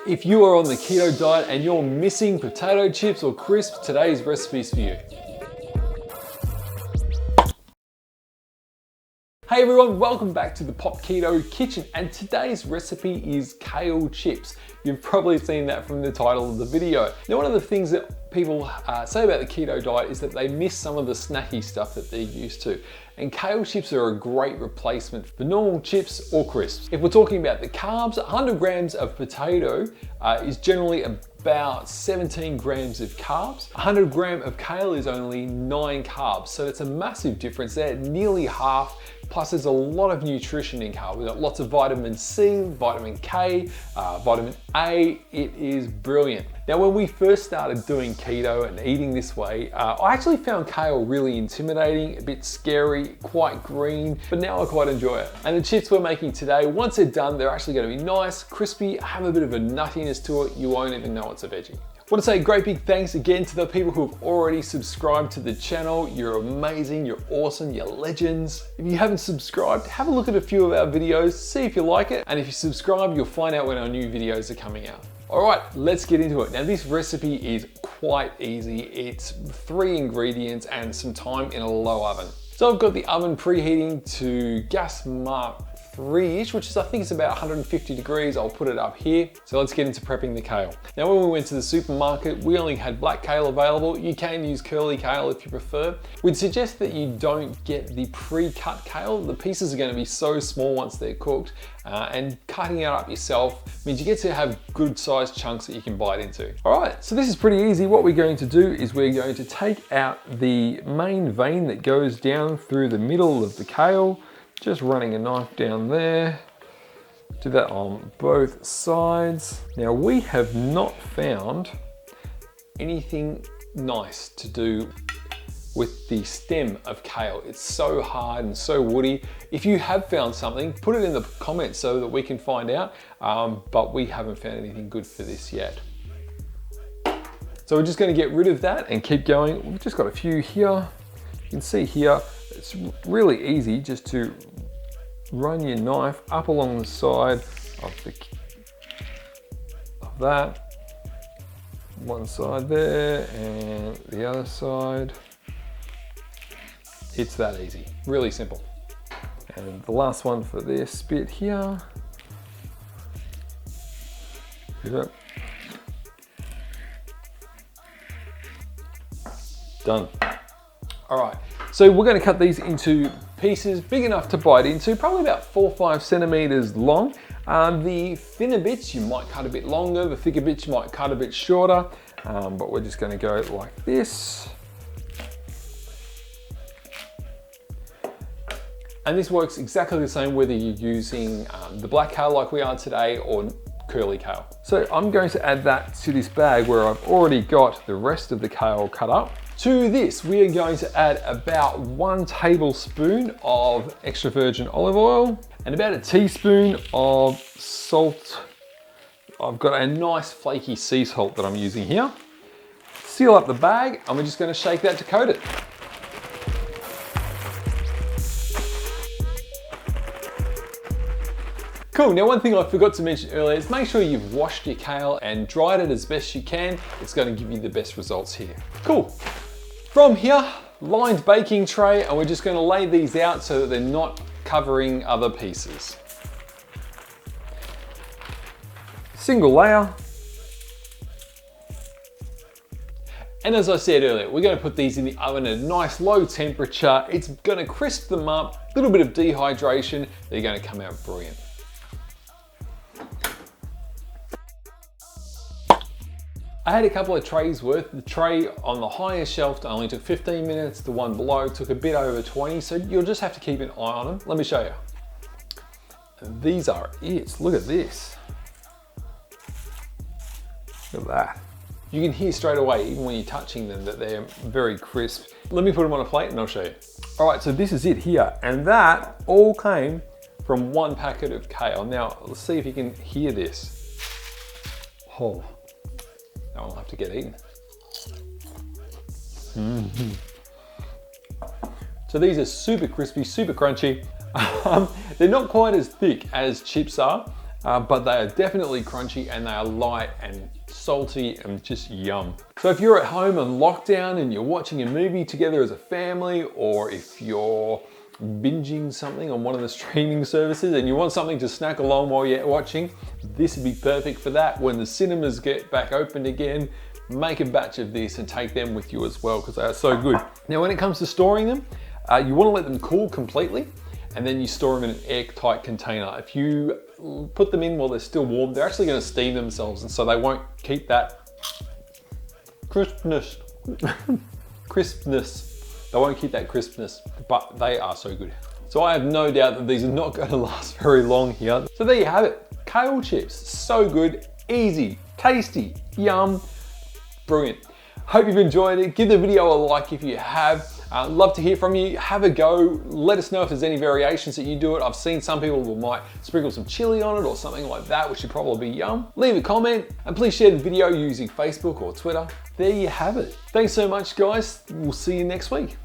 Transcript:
If you are on the keto diet and you're missing potato chips or crisps, today's recipe is for you. Hey everyone, welcome back to the Pop Keto Kitchen, and today's recipe is kale chips. You've probably seen that from the title of the video. Now, one of the things that people say about the keto diet is that they miss some of the snacky stuff that they're used to. And kale chips are a great replacement for normal chips or crisps. If we're talking about the carbs, 100 grams of potato is generally about 17 grams of carbs. 100 gram of kale is only 9 carbs, so it's a massive difference there, nearly half. Plus there's a lot of nutrition in kale. We've got lots of vitamin C, vitamin K, vitamin A. It is brilliant. Now, when we first started doing keto and eating this way, I actually found kale really intimidating, a bit scary, quite green, but now I quite enjoy it. And the chips we're making today, once they're done, they're actually gonna be nice, crispy, have a bit of a nuttiness to it. You won't even know it's a veggie. I want to say a great big thanks again to the people who have already subscribed to the channel. You're amazing, you're awesome, you're legends. If you haven't subscribed, have a look at a few of our videos, see if you like it. And if you subscribe, you'll find out when our new videos are coming out. All right, let's get into it. Now, this recipe is quite easy. It's 3 ingredients and some time in a low oven. So I've got the oven preheating to gas mark 3-ish, which is, I think it's about 150 degrees. I'll put it up here. So let's get into prepping the kale. Now, when we went to the supermarket, we only had black kale available. You can use curly kale if you prefer. We'd suggest that you don't get the pre-cut kale. The pieces are going to be so small once they're cooked, and cutting it up yourself means you get to have good sized chunks that you can bite into. All right, so this is pretty easy. What we're going to do is we're going to take out the main vein that goes down through the middle of the kale. Just running a knife down there. Do that on both sides. Now, we have not found anything nice to do with the stem of kale. It's so hard and so woody. If you have found something, put it in the comments so that we can find out, but we haven't found anything good for this yet. So we're just gonna get rid of that and keep going. We've just got a few here. You can see here, it's really easy just to run your knife up along the side of that. One side there and the other side. It's that easy, really simple. And the last one for this bit here. Yep. Done. All right, so we're gonna cut these into pieces big enough to bite into, probably about 4 or 5 centimeters long. The thinner bits you might cut a bit longer, the thicker bits you might cut a bit shorter, but we're just gonna go like this. And this works exactly the same whether you're using the black kale like we are today or curly kale. So I'm going to add that to this bag where I've already got the rest of the kale cut up. To this, we are going to add about 1 tablespoon of extra virgin olive oil and about a teaspoon of salt. I've got a nice flaky sea salt that I'm using here. Seal up the bag, and we're just going to shake that to coat it. Cool, now one thing I forgot to mention earlier is make sure you've washed your kale and dried it as best you can. It's going to give you the best results here. Cool. From here, lined baking tray, and we're just going to lay these out so that they're not covering other pieces. Single layer. And as I said earlier, we're going to put these in the oven at a nice low temperature. It's going to crisp them up, a little bit of dehydration. They're going to come out brilliant. I had a couple of trays worth. The tray on the highest shelf only took 15 minutes. The one below took a bit over 20, so you'll just have to keep an eye on them. Let me show you. And these are it. Look at this. Look at that. You can hear straight away, even when you're touching them, that they're very crisp. Let me put them on a plate and I'll show you. All right, so this is it here. And that all came from 1 packet of kale. Now, let's see if you can hear this. Oh. That one will have to get eaten. So these are super crispy, super crunchy. They're not quite as thick as chips are, but they are definitely crunchy and they are light and salty and just yum. So if you're at home on lockdown and you're watching a movie together as a family, or if you're binging something on one of the streaming services and you want something to snack along while you're watching, this would be perfect for that. When the cinemas get back open again, make a batch of this and take them with you as well because they are so good. Now when it comes to storing them, you want to let them cool completely and then you store them in an airtight container. If you put them in while they're still warm, they're actually going to steam themselves, and so they won't keep that crispness. They won't keep that crispness, but they are so good. So I have no doubt that these are not going to last very long here. So there you have it, kale chips. So good, easy, tasty, yum, brilliant. Hope you've enjoyed it. Give the video a like if you have. Love to hear from you. Have a go. Let us know if there's any variations that you do it. I've seen some people who might sprinkle some chili on it or something like that, which should probably be yum. Leave a comment and please share the video using Facebook or Twitter. There you have it. Thanks so much, guys. We'll see you next week.